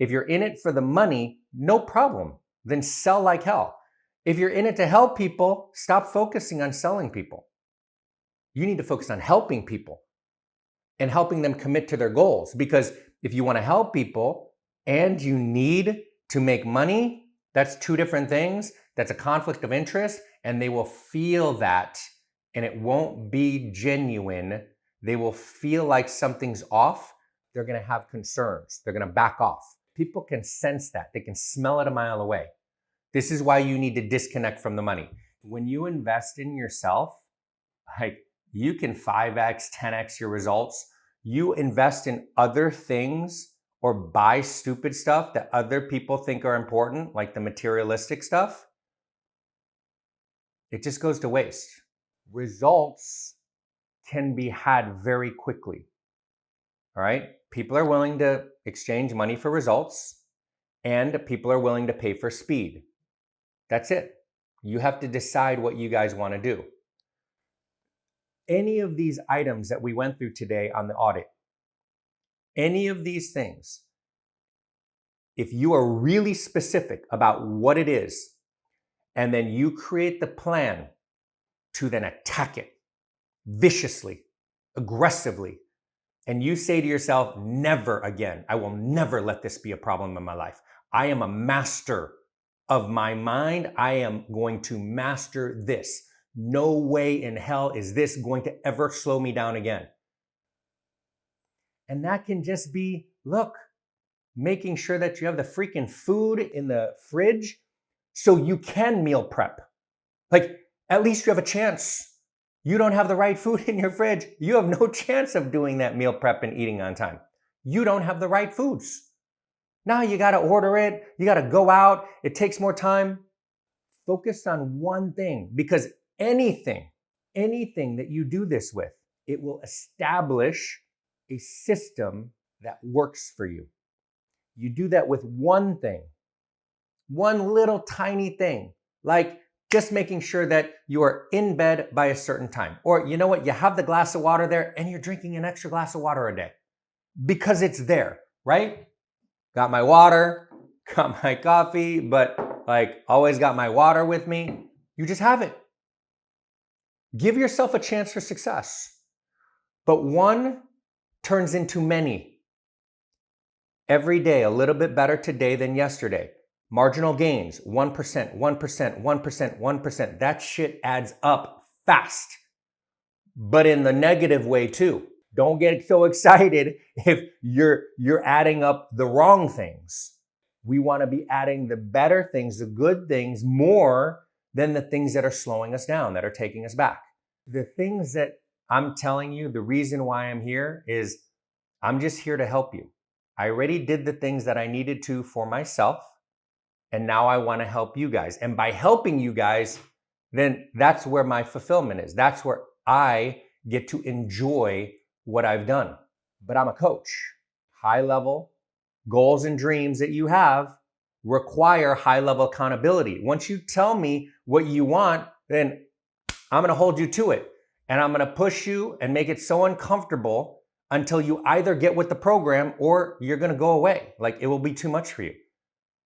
If you're in it for the money, no problem. Then sell like hell. If you're in it to help people, stop focusing on selling people. You need to focus on helping people and helping them commit to their goals. Because if you want to help people and you need to make money, that's two different things. That's a conflict of interest, and they will feel that, and it won't be genuine. They will feel like something's off. They're going to have concerns. They're going to back off. People can sense that. They can smell it a mile away. This is why you need to disconnect from the money. When you invest in yourself, like, you can 5x, 10x your results. You invest in other things or buy stupid stuff that other people think are important, like the materialistic stuff, it just goes to waste. Results can be had very quickly. All right? People are willing to exchange money for results, and people are willing to pay for speed. That's it. You have to decide what you guys want to do. Any of these items that we went through today on the audit, any of these things, if you are really specific about what it is, and then you create the plan to then attack it viciously, aggressively, and you say to yourself, never again, I will never let this be a problem in my life. I am a master of my mind. I am going to master this. No way in hell is this going to ever slow me down again. And that can just be, look, making sure that you have the freaking food in the fridge so you can meal prep. Like, at least you have a chance. You don't have the right food in your fridge. You have no chance of doing that meal prep and eating on time. You don't have the right foods. Now you got to order it. You got to go out. It takes more time. Focus on one thing, because anything that you do this with, it will establish a system that works for you. You do that with one thing, one little tiny thing, like just making sure that you are in bed by a certain time. Or you know what? You have the glass of water there and you're drinking an extra glass of water a day because it's there, right? Got my water, got my coffee, but like always got my water with me. You just have it. Give yourself a chance for success. But one turns into many. Every day, a little bit better today than yesterday. Marginal gains, 1%, 1%, 1%, 1%. That shit adds up fast, but in the negative way too. Don't get so excited if you're adding up the wrong things. We want to be adding the better things, the good things, more than the things that are slowing us down, that are taking us back. The things that I'm telling you, the reason why I'm here is I'm just here to help you. I already did the things that I needed to for myself, and now I want to help you guys. And by helping you guys, then that's where my fulfillment is. That's where I get to enjoy what I've done. But I'm a coach. High level goals and dreams that you have require high level accountability. Once you tell me what you want, then I'm going to hold you to it. And I'm going to push you and make it so uncomfortable until you either get with the program or you're going to go away. Like, it will be too much for you.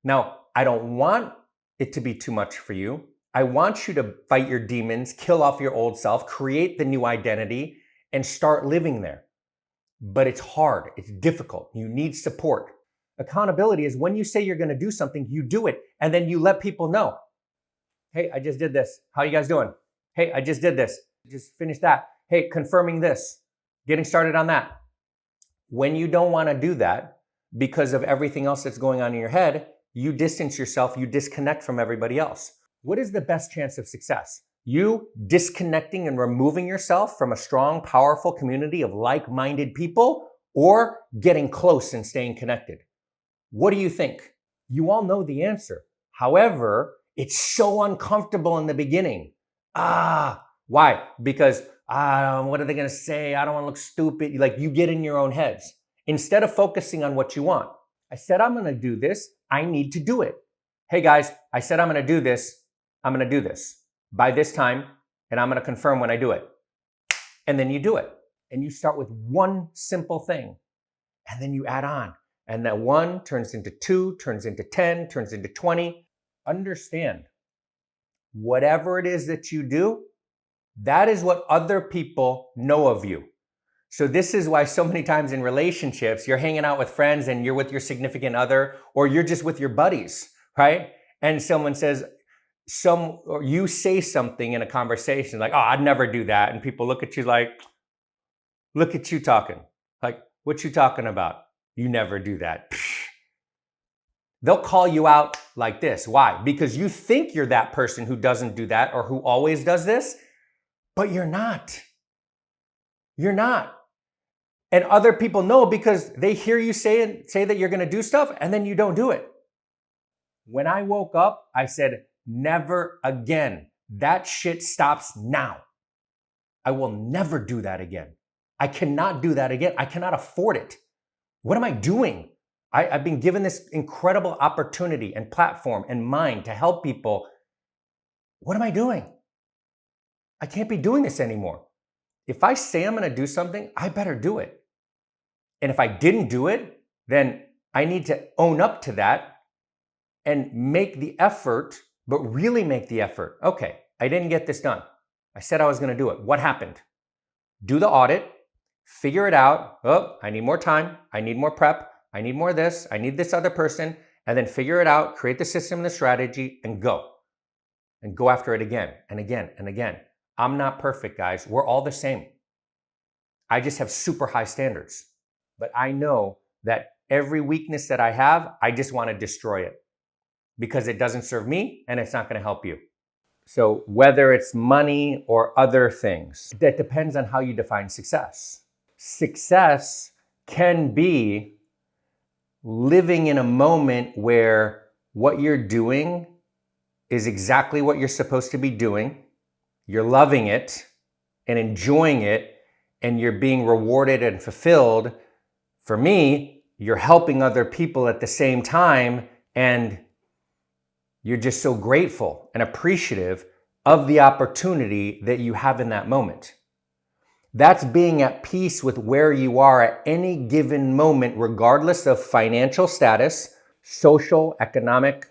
Now, I don't want it to be too much for you. I want you to fight your demons, kill off your old self, create the new identity, and start living there. But it's hard. It's difficult. You need support. Accountability is when you say you're going to do something, you do it. And then you let people know. Hey, I just did this. How you guys doing? Hey, I just did this. Just finished that. Hey, confirming this. Getting started on that. When you don't want to do that because of everything else that's going on in your head, you distance yourself, you disconnect from everybody else. What is the best chance of success? You disconnecting and removing yourself from a strong, powerful community of like-minded people, or getting close and staying connected? What do you think? You all know the answer. However, it's so uncomfortable in the beginning. Why? Because what are they going to say? I don't want to look stupid. Like, you get in your own heads instead of focusing on what you want. I said, I'm going to do this. I need to do it. Hey guys, I said, I'm going to do this. I'm going to do this by this time, and I'm going to confirm when I do it. And then you do it. And you start with one simple thing. And then you add on, And that 1 turns into 2, turns into 10, turns into 20. Understand, whatever it is that you do, that is what other people know of you. So this is why so many times in relationships, you're hanging out with friends and you're with your significant other, or you're just with your buddies, right? And someone says, or you say something in a conversation like, oh, I'd never do that. And people look at you like, look at you talking. Like, what you talking about? You never do that. They'll call you out like this. Why? Because you think you're that person who doesn't do that or who always does this, but you're not. You're not. And other people know because they hear you say that you're going to do stuff and then you don't do it. When I woke up, I said, never again. That shit stops now. I will never do that again. I cannot do that again. I cannot afford it. What am I doing? I've been given this incredible opportunity and platform and mind to help people. What am I doing? I can't be doing this anymore. If I say I'm going to do something, I better do it. And if I didn't do it, then I need to own up to that and make the effort, but really make the effort. Okay, I didn't get this done. I said I was going to do it. What happened? Do the audit, figure it out. Oh, I need more time. I need more prep. I need more of this. I need this other person. And then figure it out, create the system and the strategy, and go. And go after it again and again and again. I'm not perfect, guys. We're all the same. I just have super high standards. But I know that every weakness that I have, I just want to destroy it because it doesn't serve me and it's not going to help you. So whether it's money or other things, that depends on how you define success. Success can be living in a moment where what you're doing is exactly what you're supposed to be doing. You're loving it and enjoying it, and you're being rewarded and fulfilled. For me, you're helping other people at the same time, and you're just so grateful and appreciative of the opportunity that you have in that moment. That's being at peace with where you are at any given moment, regardless of financial status, social, economic,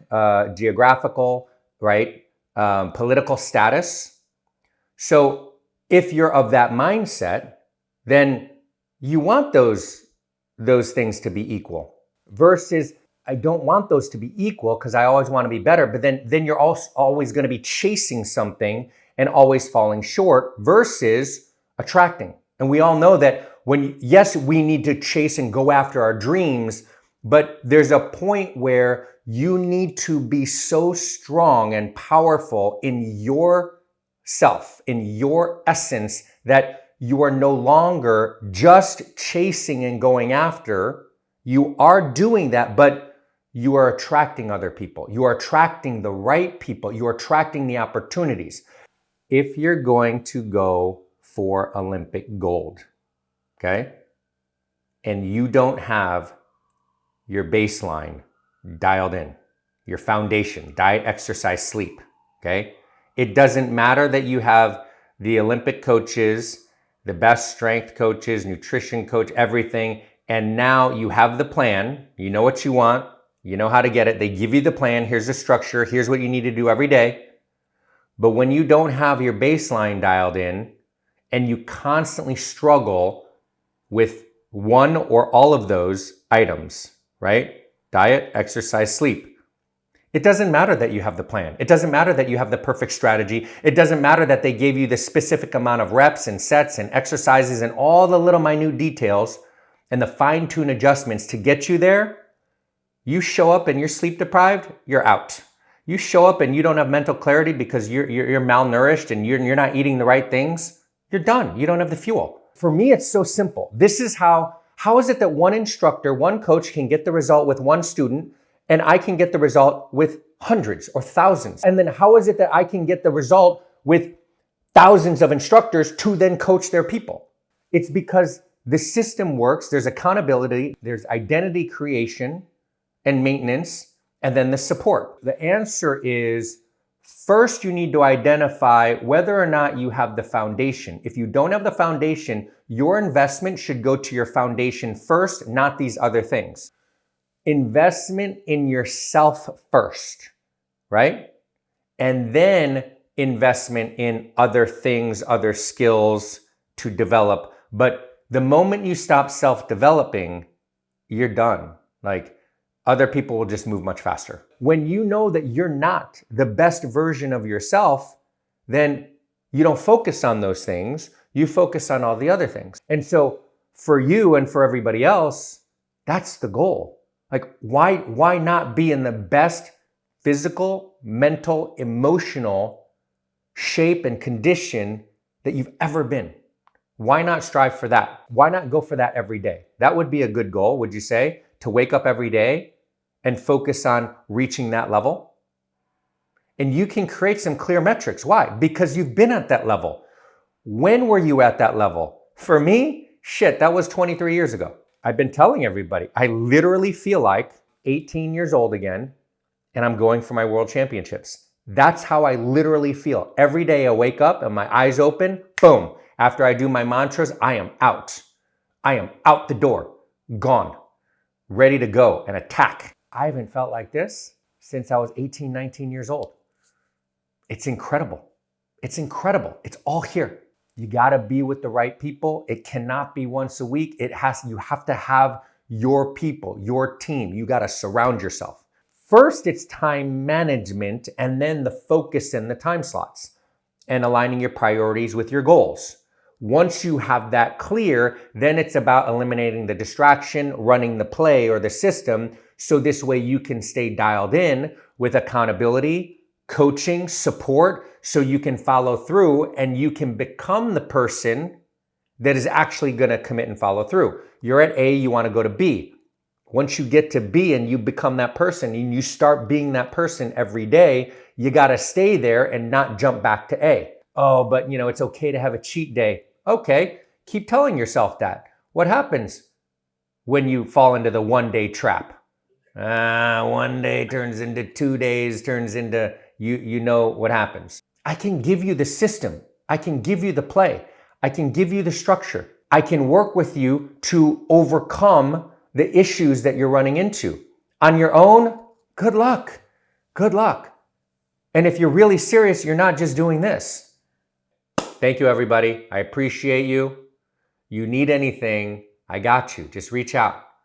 geographical, right? Political status. So if you're of that mindset, then you want those things to be equal versus I don't want those to be equal because I always want to be better. But then you're also always going to be chasing something and always falling short versus attracting. And we all know that yes, we need to chase and go after our dreams, but there's a point where you need to be so strong and powerful in yourself, in your essence, that you are no longer just chasing and going after. You are doing that, but you are attracting other people. You are attracting the right people. You are attracting the opportunities. If you're going to go for Olympic gold, okay, and you don't have your baseline dialed in, your foundation, diet, exercise, sleep, okay, it doesn't matter that you have the Olympic coaches, the best strength coaches, nutrition coach, everything, and now you have the plan, you know what you want, you know how to get it, they give you the plan, here's the structure, here's what you need to do every day. But when you don't have your baseline dialed in and you constantly struggle with one or all of those items, right? Diet, exercise, sleep. It doesn't matter that you have the plan. It doesn't matter that you have the perfect strategy. It doesn't matter that they gave you the specific amount of reps and sets and exercises and all the little minute details and the fine-tune adjustments to get you there. You show up and you're sleep deprived, you're out. You show up and you don't have mental clarity because you're malnourished and you're not eating the right things, you're done. You don't have the fuel. For me, it's so simple. This is how is it that one instructor, one coach can get the result with one student and I can get the result with hundreds or thousands? And then how is it that I can get the result with thousands of instructors to then coach their people? It's because the system works. There's accountability, there's identity creation and maintenance, and then the support. The answer is, first you need to identify whether or not you have the foundation. If you don't have the foundation, your investment should go to your foundation first, not these other things. investment in yourself first, right? And then investment in other things, other skills to develop. But the moment you stop self-developing, you're done. Like, other people will just move much faster. When you know that you're not the best version of yourself, then you don't focus on those things. You focus on all the other things. And so for you and for everybody else, that's the goal. Like, why not be in the best physical, mental, emotional shape and condition that you've ever been? Why not strive for that? Why not go for that every day? That would be a good goal, would you say? To wake up every day and focus on reaching that level? And you can create some clear metrics. Why? Because you've been at that level. When were you at that level? For me, shit, that was 23 years ago. I've been telling everybody, I literally feel like 18 years old again, and I'm going for my world championships. That's how I literally feel. Every day I wake up and my eyes open, boom. After I do my mantras, I am out. I am out the door, gone, ready to go and attack. I haven't felt like this since I was 18, 19 years old. It's incredible. It's incredible. It's all here. You got to be with the right people. It cannot be once a week. You have to have your people, your team. You got to surround yourself. First, it's time management, and then the focus and the time slots and aligning your priorities with your goals. Once you have that clear, then it's about eliminating the distraction, running the play or the system, so this way you can stay dialed in with accountability, coaching, support, so you can follow through and you can become the person that is actually going to commit and follow through. You're at A, you want to go to B. Once you get to B and you become that person and you start being that person every day, you got to stay there and not jump back to A. Oh, but it's okay to have a cheat day. Okay, keep telling yourself that. What happens when you fall into the one-day trap? One day turns into 2 days, turns into, you know what happens. I can give you the system. I can give you the play. I can give you the structure. I can work with you to overcome the issues that you're running into. On your own, good luck. Good luck. And if you're really serious, you're not just doing this. Thank you, everybody. I appreciate you. You need anything, I got you. Just reach out.